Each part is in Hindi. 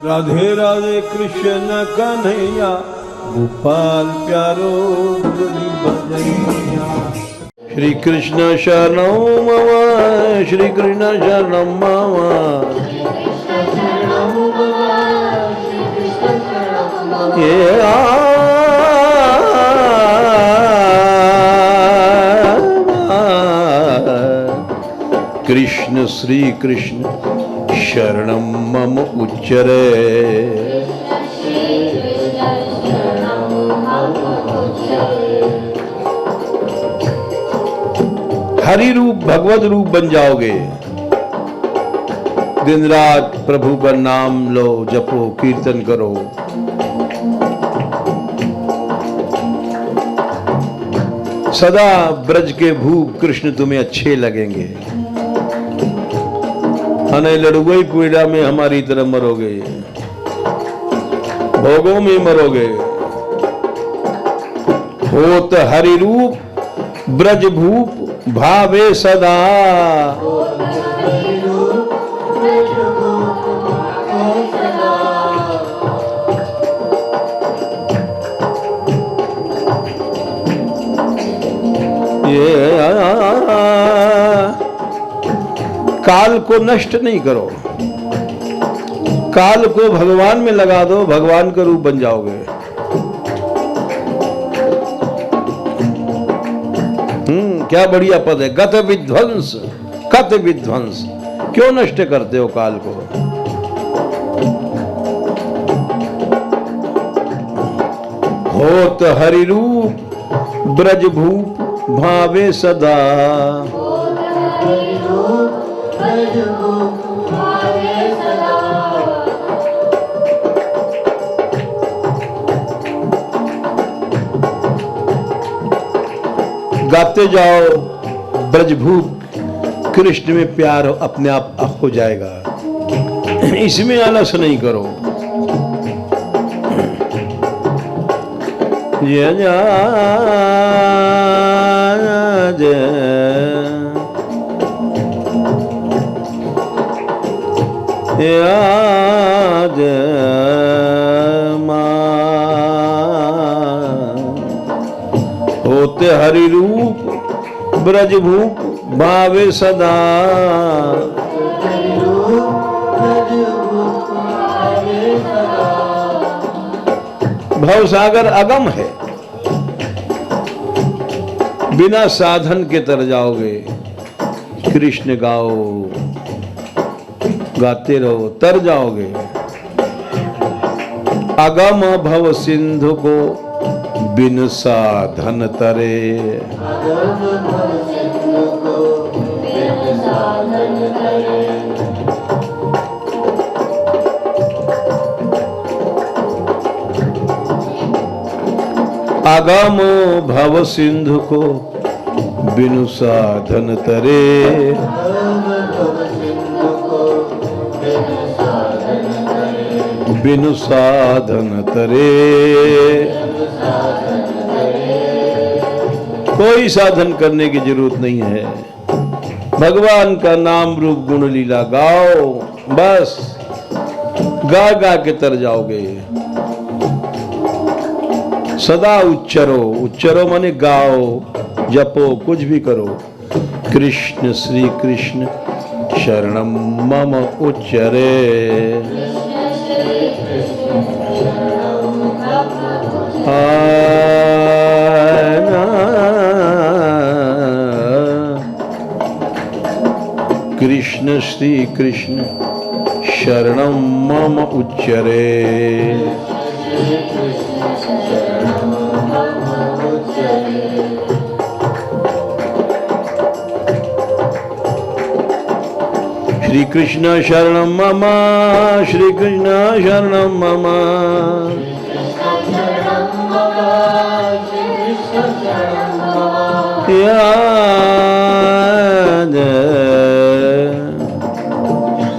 राधे राधे कृष्ण कन्हैया गोपाल प्यारो मुरली बजैया। श्री कृष्ण शरणं मम, श्री कृष्ण शरणं मम, कृष्ण श्री कृष्ण शरणं मम उच्चरे। हरि रूप भगवत रूप बन जाओगे। दिन रात प्रभु का नाम लो, जपो, कीर्तन करो। सदा ब्रज के भूप कृष्ण तुम्हें अच्छे लगेंगे। अने लड़ुई पीड़ा में हमारी तरह मरोगे, भोगों में मरोगे। होत हरि रूप ब्रज भूप भावे सदा, ये काल को नष्ट नहीं करो, काल को भगवान में लगा दो, भगवान का रूप बन जाओगे। क्या बढ़िया पद है, गत विध्वंस, कत विध्वंस। क्यों नष्ट करते हो काल को? होत हरि रूप ब्रज भूप भावे सदा, गाते जाओ ब्रजभूप कृष्ण में प्यार अपने आप हो जाएगा। इसमें आलस नहीं करो। जय होते हरि रूप ब्रज भूप भावे सदा, भव सागर अगम है, बिना साधन के तर जाओगे। कृष्ण गाओ, गाते रहो, तर जाओगे। अगम भव सिंधु को बिन साधन तरे, अगम भव सिंधु को बिनु साधन तरे, बिनु साधन तरे। कोई साधन करने की जरूरत नहीं है। भगवान का नाम रूप गुण लीला गाओ, बस गा गा के तर जाओगे। सदा उच्चरो, उच्चरो माने गाओ, जपो, कुछ भी करो। कृष्ण श्री कृष्ण शरणम मम उच्चरे, कृष्ण श्री कृष्ण शरणं मम उच्चरे। श्री कृष्ण शरणं मम, श्री कृष्ण शरणं मम,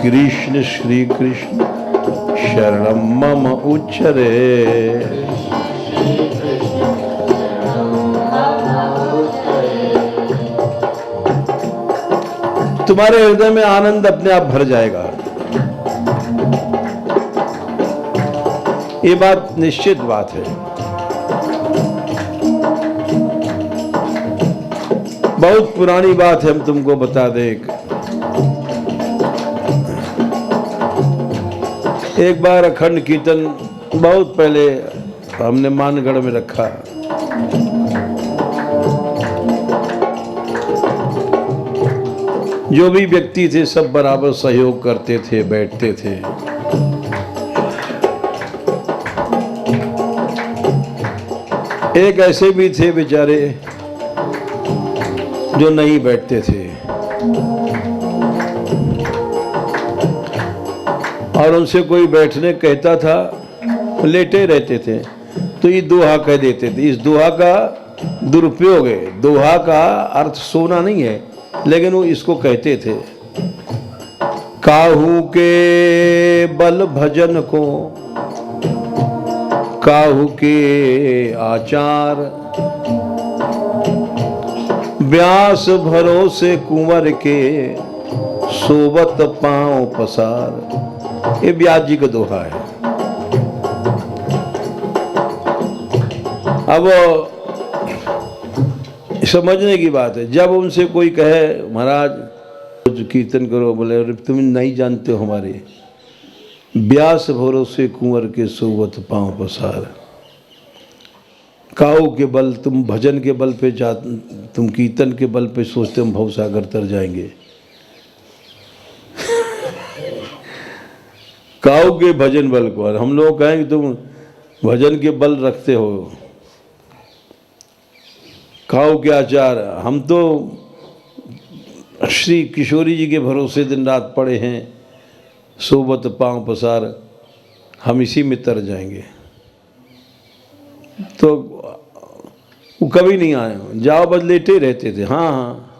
कृष्ण श्री कृष्ण शरणं मम उच्चरे। तुम्हारे हृदय में आनंद अपने आप भर जाएगा। ये बात निश्चित बात है। बहुत पुरानी बात है, हम तुमको बता दें। एक बार अखंड कीर्तन बहुत पहले हमने मानगढ़ में रखा। जो भी व्यक्ति थे सब बराबर सहयोग करते थे, बैठते थे। एक ऐसे भी थे बेचारे जो नहीं बैठते थे और उनसे कोई बैठने कहता था, लेटे रहते थे। तो ये दोहा कह देते थे। इस दोहा का दुरुपयोग है। दोहा का अर्थ सोना नहीं है, लेकिन वो इसको कहते थे, काहू के बल भजन को काहू के आचार, व्यास भरोसे कुंवर के सोबत पांव पसार। ये व्यास जी का दोहा है। अब समझने की बात है, जब उनसे कोई कहे महाराज कीर्तन करो, बोले अरे तुम नहीं जानते हो हमारे व्यास भरोसे कुंवर के सोवत पांव पसार। काऊ के बल, तुम भजन के बल पे जा, तुम कीर्तन के बल पे सोचते हम भवसागर तर जाएंगे। काऊ के भजन बल को, और हम लोग कहें कि तुम भजन के बल रखते हो। काऊ के आचार, हम तो श्री किशोरी जी के भरोसे दिन रात पड़े हैं, सोबत पांव पसार, हम इसी में तर जाएंगे। तो वो कभी नहीं आए, जाओ बस लेटे रहते थे। हाँ हाँ,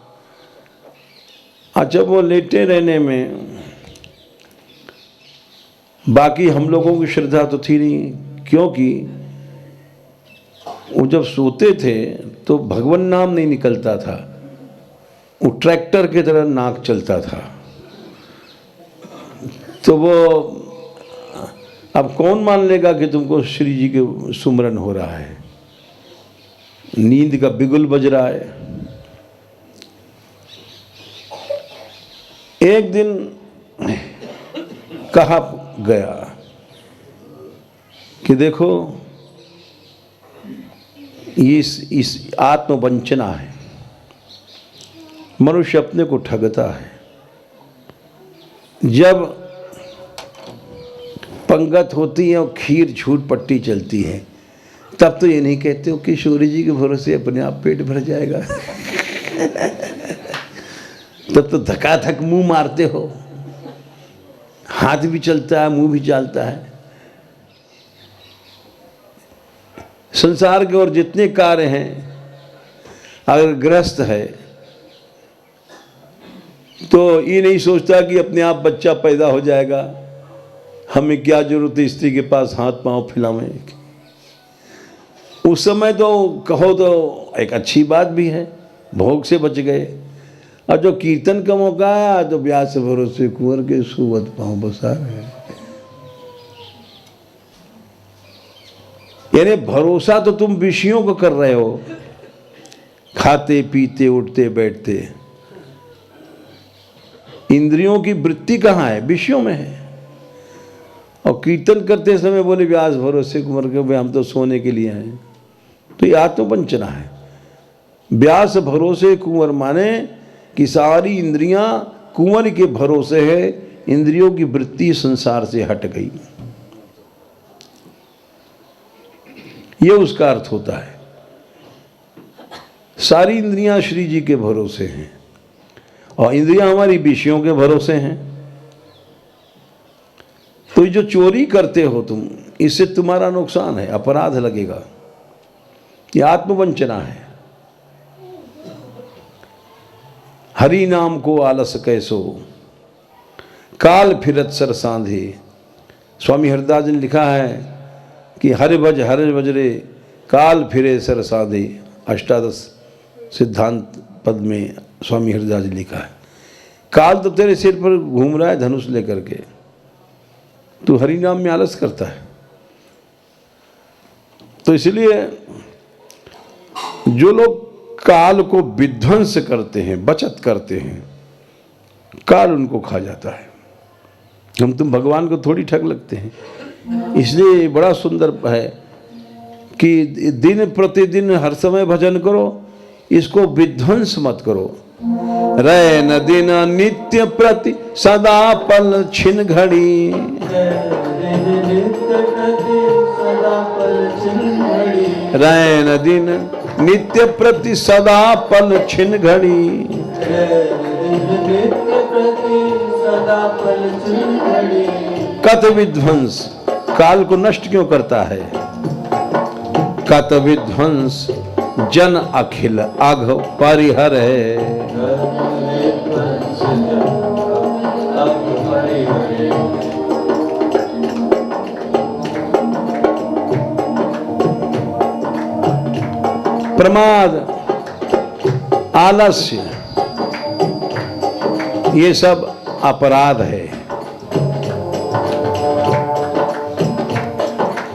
अच्छा वो लेटे रहने में बाकी हम लोगों की श्रद्धा तो थी नहीं, क्योंकि वो जब सोते थे तो भगवान नाम नहीं निकलता था, वो ट्रैक्टर की तरह नाक चलता था। तो वो अब कौन मान लेगा कि तुमको श्री जी के सुमरन हो रहा है, नींद का बिगुल बज रहा है। एक दिन कहा गया कि देखो इस आत्मवंचना है, मनुष्य अपने को ठगता है। जब पंगत होती है और खीर झूठ पट्टी चलती है, तब तो ये नहीं कहते हो कि किशोरी जी के भरोसे अपने आप पेट भर जाएगा। तब तो धकाधक मुंह मारते हो, हाथ भी चलता है, मुंह भी चलता है। संसार के और जितने कार्य हैं, अगर गृहस्थ है तो ये नहीं सोचता कि अपने आप बच्चा पैदा हो जाएगा, हमें क्या जरूरत है स्त्री के पास हाथ पांव फैलावे। उस समय तो कहो तो एक अच्छी बात भी है, भोग से बच गए। और जो कीर्तन का मौका आया तो व्यास भरोसे कुंवर के सोवत पांव पसार है। यानी भरोसा तो तुम विषयों को कर रहे हो, खाते पीते उठते बैठते। इंद्रियों की वृत्ति कहाँ है? विषयों में है। और कीर्तन करते समय बोले व्यास भरोसे कुंवर के, भाई हम तो सोने के लिए हैं। तो ये आत्मवंचना है। व्यास भरोसे कुंवर माने कि सारी इंद्रियां कुंवर के भरोसे है, इंद्रियों की वृत्ति संसार से हट गई, ये उसका अर्थ होता है। सारी इंद्रियां श्री जी के भरोसे हैं और इंद्रियां हमारी विषयों के भरोसे हैं। तो जो चोरी करते हो तुम, इससे तुम्हारा नुकसान है, अपराध लगेगा। ये आत्मवंचना है। हरि नाम को आलस कैसो, काल फिरत सर सांधे। स्वामी हरदास जी ने लिखा है कि हरि भज रे काल फिरे सर सांधे। अष्टादश सिद्धांत पद में स्वामी हरदास जी लिखा है, काल तो तेरे सिर पर घूम रहा है धनुष लेकर के, तू हरि नाम में आलस करता है। तो इसलिए जो लोग काल को विध्वंस करते हैं, बचत करते हैं, काल उनको खा जाता है। हम तुम भगवान को थोड़ी ठग लगते हैं। इसलिए बड़ा सुंदर है कि दिन प्रतिदिन हर समय भजन करो, इसको विध्वंस मत करो। रैन दिन नित्य प्रति सदा पल छिन घड़ी, रैन दिन नित्य प्रति सदा पल छिन घड़ी, कत विध्वंस, काल को नष्ट क्यों करता है? कत विध्वंस जन अखिल अघ परिहर है। प्रमाद, आलस्य, ये सब अपराध है।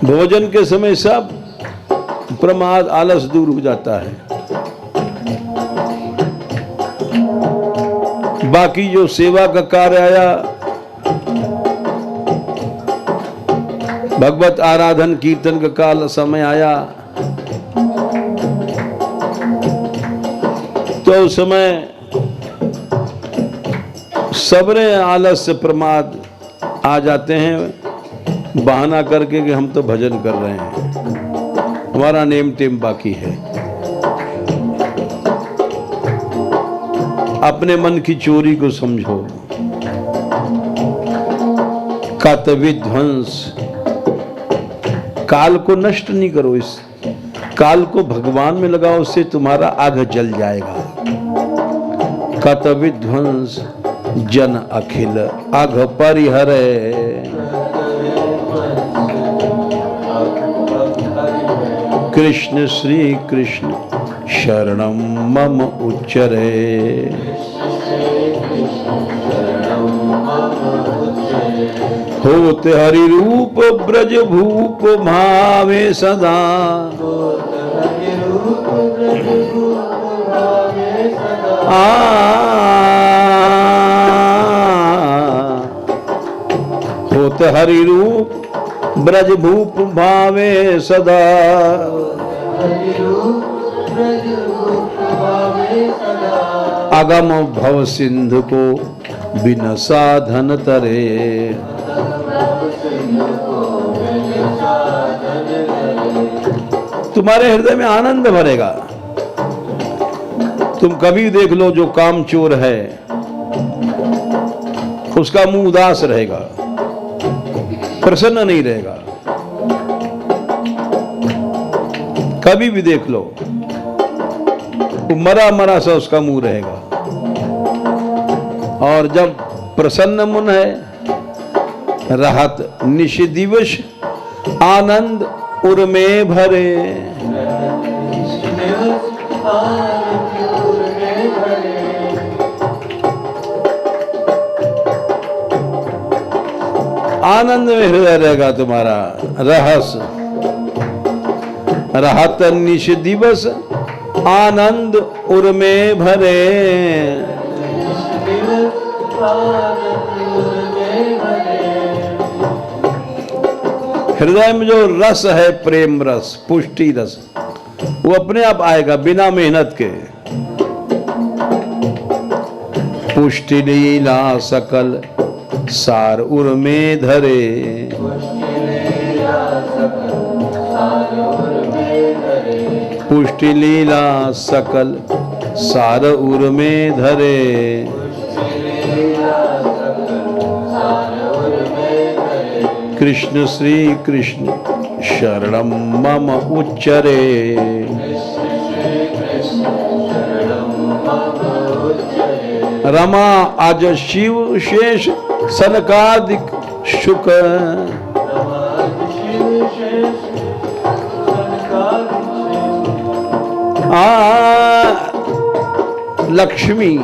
भोजन के समय सब प्रमाद आलस दूर हो जाता है। बाकी जो सेवा का कार्य आया, भगवत आराधन कीर्तन का काल समय आया, तो उस समय सबरे आलस से प्रमाद आ जाते हैं, बहाना करके कि हम तो भजन कर रहे हैं, हमारा नेम टेम बाकी है। अपने मन की चोरी को समझो। कत विध्वंस, काल को नष्ट नहीं करो, इस काल को भगवान में लगाओ, उससे तुम्हारा आग जल जाएगा। कत विध्वंस जन अखिल अघ परिहर। कृष्ण श्री कृष्ण शरणम मम उच्चरे। होते हरि रूप ब्रज भूप भावे सदा। होत हरि रूप ब्रज भूप भावे सदा। अगम भव सिंधु को बिन साधन तरे। तुम्हारे हृदय में आनंद भरेगा। तुम कभी देख लो, जो काम चोर है उसका मुंह उदास रहेगा, प्रसन्न नहीं रहेगा। कभी भी देख लो, वो मरा मरा सा उसका मुंह रहेगा। और जब प्रसन्न मन है, राहत निश दिवस आनंद उर में भरे। आनंद में हृदय रहेगा तुम्हारा। रहस राहत निश दिवस आनंद उर में भरे। हृदय में जो रस है, प्रेम रस, पुष्टि रस, वो अपने आप आएगा बिना मेहनत के। पुष्टि लीला सकल सार उर में धरे। पुष्टि लीला सकल सार उर में धरे। कृष्ण श्री कृष्ण शरणम मम उच्चरे। रमा आज शिव शेष सनकादिक शुक। लक्ष्मी,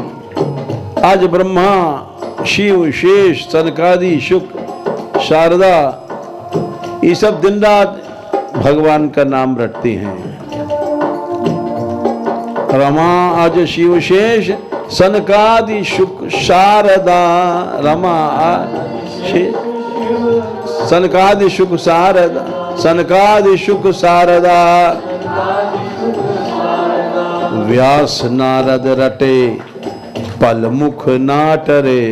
आज ब्रह्मा, शिव, शेष, सनकादि, शुक, शारदा, ये सब दिन रात भगवान का नाम रटती हैं। रमा आज शिवशेष सनकादि शुक शारदा, रमा सनकादि शुक शारदा, सनकादि शुक शारदा, व्यास नारद रटे पल मुख नाटरे,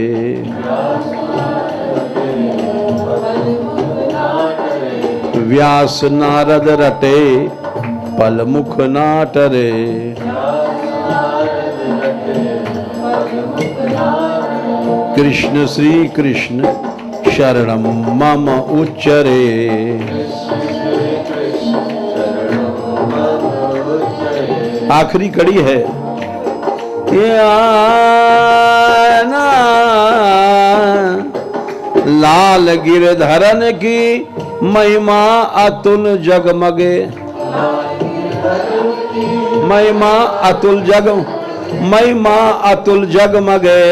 व्यास नारद रटे पल मुख नाटरे, कृष्ण श्री कृष्ण शरणम मम उच्चरे, आखिरी कड़ी है। लाल गिरधरन की महिमा अतुल जगमगे, महिमा अतुल जग, महिमा अतुल जगमगे,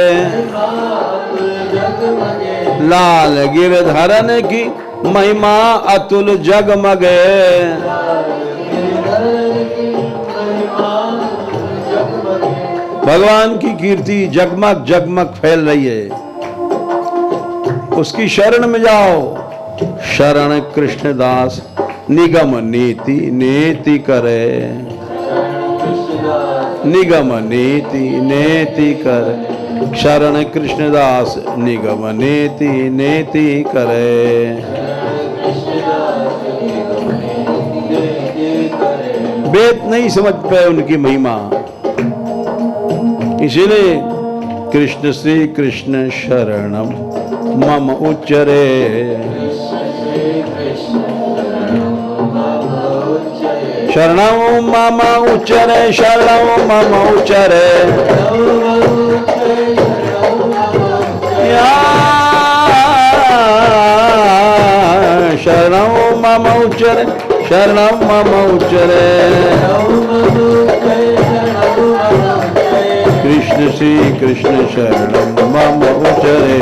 लाल गिरधरन की महिमा अतुल जगमगे, भगवान की कीर्ति जगमग जगमग फैल रही है। उसकी शरण में जाओ। शरण कृष्णदास निगम नीति नेति करे, निगम नीति नेति करे, शरण कृष्णदास निगम नेति नेति करे। वेद नहीं समझ पाए उनकी महिमा, इसीलिए कृष्ण श्री कृष्ण शरणम मम उच्चरे, शरणम मम उच्चरे, शरणम मम उच्चरे, शरणम मम उच्चरे, शरणम मम उच्चरे, कृष्ण श्री कृष्ण शरणम मम उच्चरे।